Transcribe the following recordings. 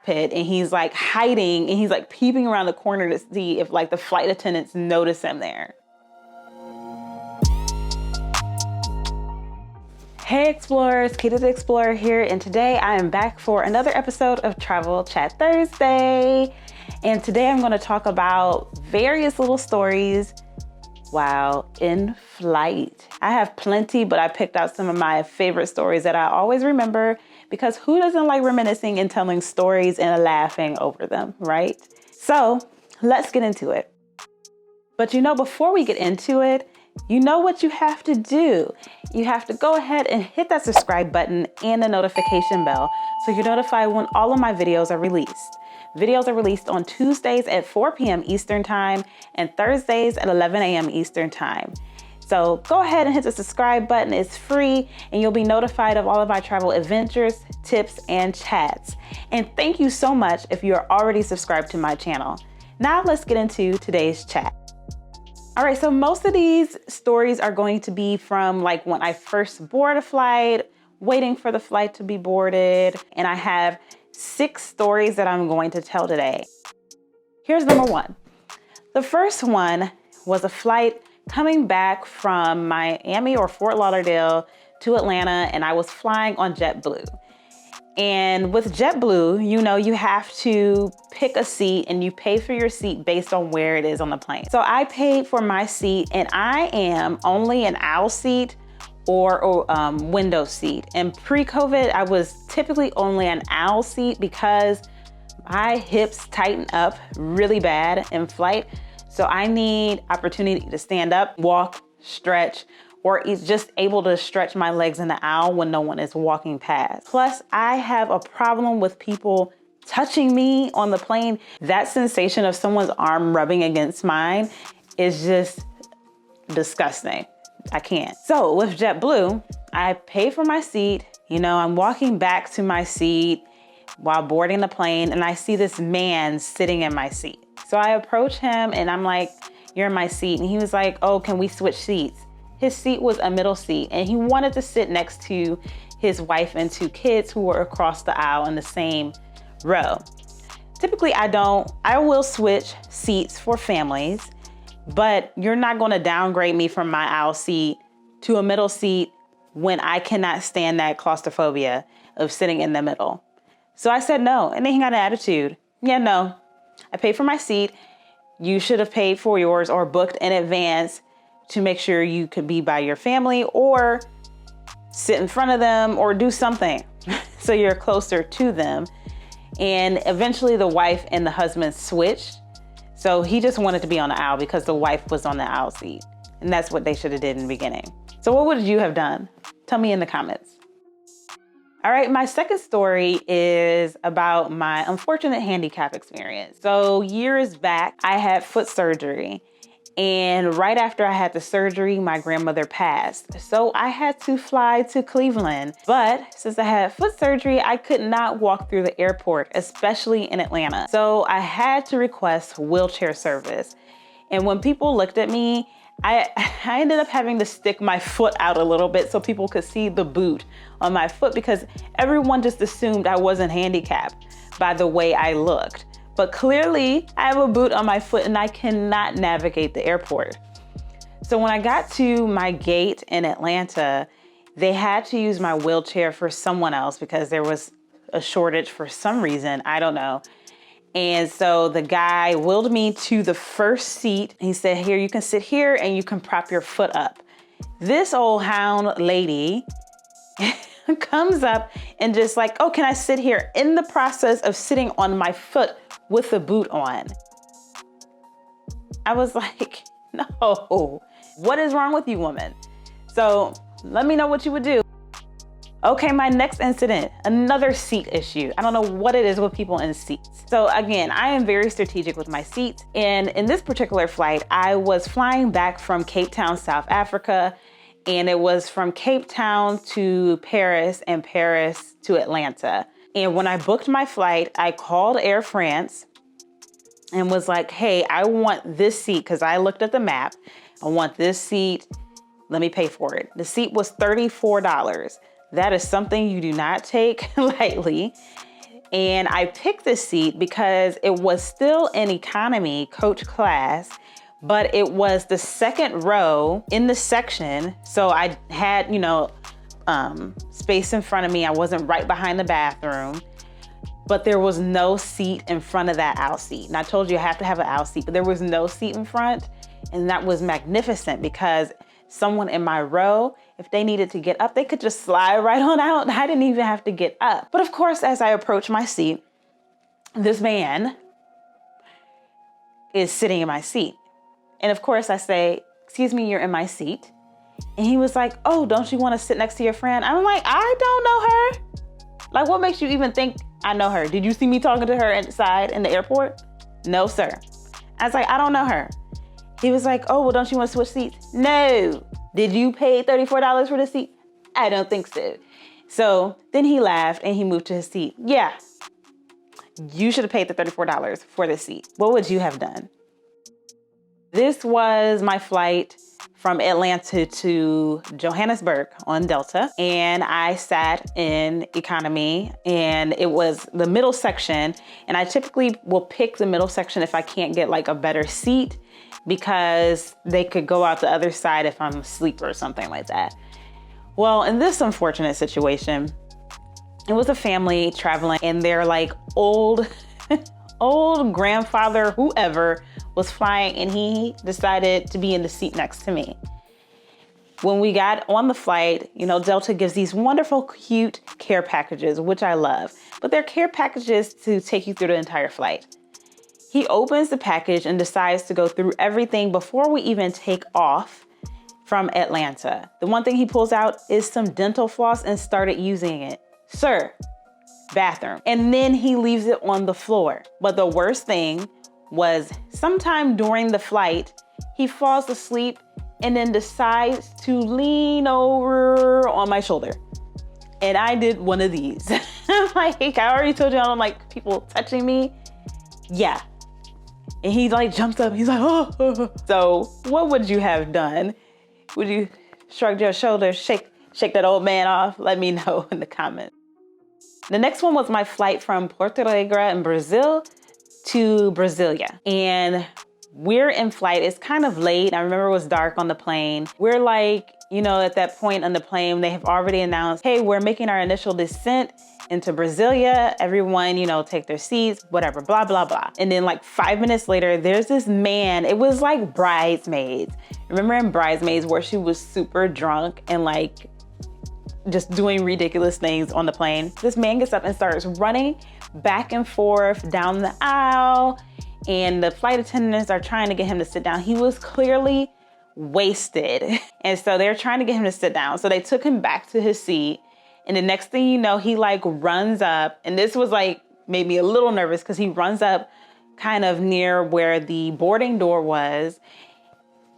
cockpit and he's like hiding and he's like peeping around the corner to see if like the flight attendants notice him there. Hey Explorers, Kita the Explorer here, and today I am back for another episode of Travel Chat Thursday. And today I'm going to talk about various little stories while in flight. I have plenty, but I picked out some of my favorite stories that I always remember, because who doesn't like reminiscing and telling stories and laughing over them, right? So let's get into it. But before we get into it, you know what you have to do. You have to go ahead and hit that subscribe button and the notification bell so you're notified when all of my videos are released. Videos are released on Tuesdays at 4 p.m. Eastern Time and Thursdays at 11 a.m. Eastern Time. So go ahead and hit the subscribe button. It's free and you'll be notified of all of my travel adventures, tips, and chats. And thank you so much if you're already subscribed to my channel. Now let's get into today's chat. All right, so most of these stories are going to be from like when I first board a flight, waiting for the flight to be boarded, and I have 6 stories that I'm going to tell today. Here's number 1. The first one was a flight coming back from Miami or Fort Lauderdale to Atlanta, and I was flying on JetBlue. And with JetBlue, you have to pick a seat and you pay for your seat based on where it is on the plane. So I paid for my seat and I am only an aisle seat or window seat. And pre-COVID, I was typically only an aisle seat because my hips tighten up really bad in flight. So I need opportunity to stand up, walk, stretch, or just able to stretch my legs in the aisle when no one is walking past. Plus, I have a problem with people touching me on the plane. That sensation of someone's arm rubbing against mine is just disgusting. I can't. So with JetBlue, I pay for my seat. I'm walking back to my seat while boarding the plane and I see this man sitting in my seat. So I approach him and I'm like, "You're in my seat." And he was like, "Oh, can we switch seats?" His seat was a middle seat and he wanted to sit next to his wife and 2 kids who were across the aisle in the same row. Typically I will switch seats for families, but you're not gonna downgrade me from my aisle seat to a middle seat when I cannot stand that claustrophobia of sitting in the middle. So I said no, and then he got an attitude. "Yeah, no, I paid for my seat. You should have paid for yours or booked in advance to make sure you could be by your family or sit in front of them or do something so you're closer to them." And eventually the wife and the husband switched. So he just wanted to be on the aisle because the wife was on the aisle seat. And that's what they should have did in the beginning. So what would you have done? Tell me in the comments. All right, my second story is about my unfortunate handicap experience. So years back, I had foot surgery. And right after I had the surgery, my grandmother passed. So I had to fly to Cleveland. But since I had foot surgery, I could not walk through the airport, especially in Atlanta. So I had to request wheelchair service. And when people looked at me, I ended up having to stick my foot out a little bit so people could see the boot on my foot, because everyone just assumed I wasn't handicapped by the way I looked. But clearly I have a boot on my foot and I cannot navigate the airport. So when I got to my gate in Atlanta, they had to use my wheelchair for someone else because there was a shortage for some reason, I don't know. And so the guy wheeled me to the first seat. He said, "Here, you can sit here and you can prop your foot up." This old hound lady comes up and just like, "Oh, can I sit here?" in the process of sitting on my foot with the boot on. I was like, no, what is wrong with you, woman? So let me know what you would do. Okay, my next incident, another seat issue. I don't know what it is with people in seats. So again, I am very strategic with my seats. And in this particular flight, I was flying back from Cape Town, South Africa. And it was from Cape Town to Paris and Paris to Atlanta. And when I booked my flight, I called AirFrance and was like, "Hey, I want this seat," because I looked at the map. "I want this seat. Let me pay for it." The seat was $34. That is something you do not take lightly. And I picked this seat because it was still an economy coach class, but it was the second row in the section. So I had, space in front of me. I wasn't right behind the bathroom, but there was no seat in front of that aisle seat. And I told you I have to have an aisle seat, but there was no seat in front. And that was magnificent because someone in my row, if they needed to get up, they could just slide right on out. I didn't even have to get up. But of course, as I approach my seat, this man is sitting in my seat. And of course I say, "Excuse me, you're in my seat." And he was like, "Oh, don't you want to sit next to your friend?" I'm like, "I don't know her. Like, what makes you even think I know her? Did you see me talking to her inside in the airport?" "No, sir." I was like, "I don't know her." He was like, "Oh, well, don't you want to switch seats?" "No." "Did you pay $34 for the seat?" "I don't think so." So then he laughed and he moved to his seat. "Yeah, you should have paid the $34 for this seat. What would you have done?" This was my flight from Atlanta to Johannesburg on Delta. And I sat in economy, and it was the middle section. And I typically will pick the middle section if I can't get like a better seat, because they could go out the other side if I'm asleep or something like that. Well, in this unfortunate situation, it was a family traveling, and they're like old grandfather, whoever was flying, and he decided to be in the seat next to me. When we got on the flight, Delta gives these wonderful, cute care packages, which I love, but they're care packages to take you through the entire flight. He opens the package and decides to go through everything before we even take off from Atlanta. The one thing he pulls out is some dental floss and started using it. "Sir, bathroom." And then he leaves it on the floor. But the worst thing was, sometime during the flight, he falls asleep and then decides to lean over on my shoulder. And I did one of these. Like, I already told you I don't like people touching me. Yeah. And he like jumps up, he's like, "Oh." So what would you have done? Would you shrug your shoulders, shake that old man off? Let me know in the comments. The next one was my flight from Porto Alegre in Brazil to Brasilia. And we're in flight, it's kind of late. I remember it was dark on the plane. We're like, at that point on the plane, they have already announced, "Hey, we're making our initial descent into Brasilia. Everyone, take their seats, whatever, blah, blah, blah." And then like 5 minutes later, there's this man, it was like Bridesmaids. Remember in Bridesmaids where she was super drunk and like just doing ridiculous things on the plane? This man gets up and starts running back and forth down the aisle, and the flight attendants are trying to get him to sit down. He was clearly wasted. And so they're trying to get him to sit down. So they took him back to his seat. And the next thing you know, he like runs up, and this was like, made me a little nervous because he runs up kind of near where the boarding door was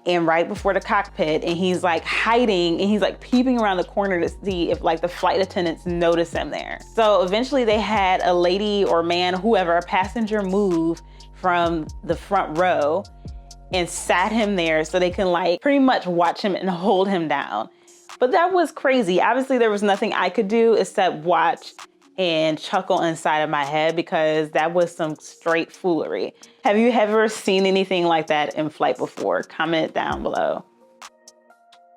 and right before the cockpit, and he's like hiding, and he's like peeping around the corner to see if like the flight attendants notice him there. So eventually they had a lady or man, whoever, a passenger, move from the front row and sat him there so they can like pretty much watch him and hold him down. But that was crazy. Obviously there was nothing I could do except watch and chuckle inside of my head, because that was some straight foolery. Have you ever seen anything like that in flight before? Comment down below.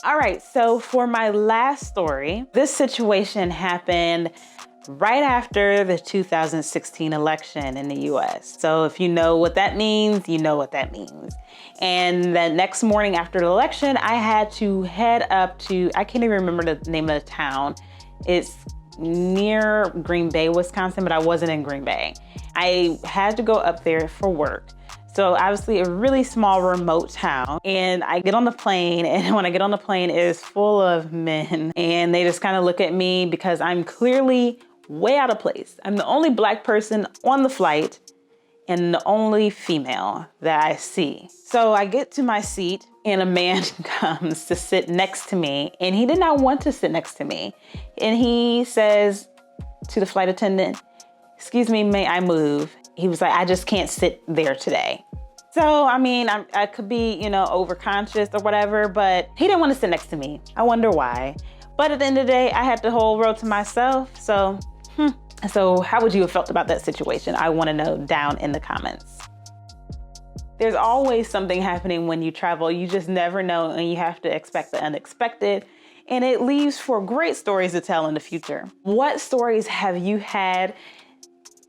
All right, so for my last story, this situation happened right after the 2016 election in the US. So if you know what that means, you know what that means. And the next morning after the election, I had to head up to, I can't even remember the name of the town. It's near Green Bay, Wisconsin, but I wasn't in Green Bay. I had to go up there for work. So obviously a really small remote town, and I get on the plane, and when I get on the plane, it is full of men, and they just kind of look at me because I'm clearly way out of place. I'm the only Black person on the flight and the only female that I see. So I get to my seat, and a man comes to sit next to me, and he did not want to sit next to me. And he says to the flight attendant, "Excuse me, may I move?" He was like, "I just can't sit there today." So, I mean, I could be, overconscious or whatever, but he didn't want to sit next to me. I wonder why. But at the end of the day, I had the whole row to myself. So, So how would you have felt about that situation? I want to know down in the comments. There's always something happening when you travel. You just never know, and you have to expect the unexpected. And it leaves for great stories to tell in the future. What stories have you had?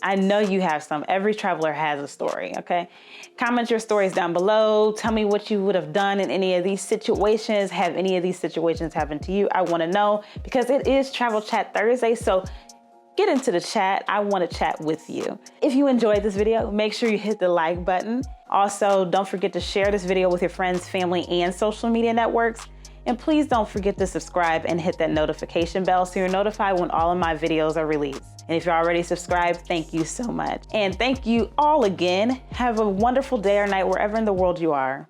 I know you have some. Every traveler has a story, okay? Comment your stories down below. Tell me what you would have done in any of these situations. Have any of these situations happened to you? I want to know, because it is Travel Chat Thursday, so get into the chat. I want to chat with you. If you enjoyed this video, make sure you hit the like button. Also, don't forget to share this video with your friends, family, and social media networks. And please don't forget to subscribe and hit that notification bell so you're notified when all of my videos are released. And if you're already subscribed, thank you so much. And thank you all again. Have a wonderful day or night wherever in the world you are.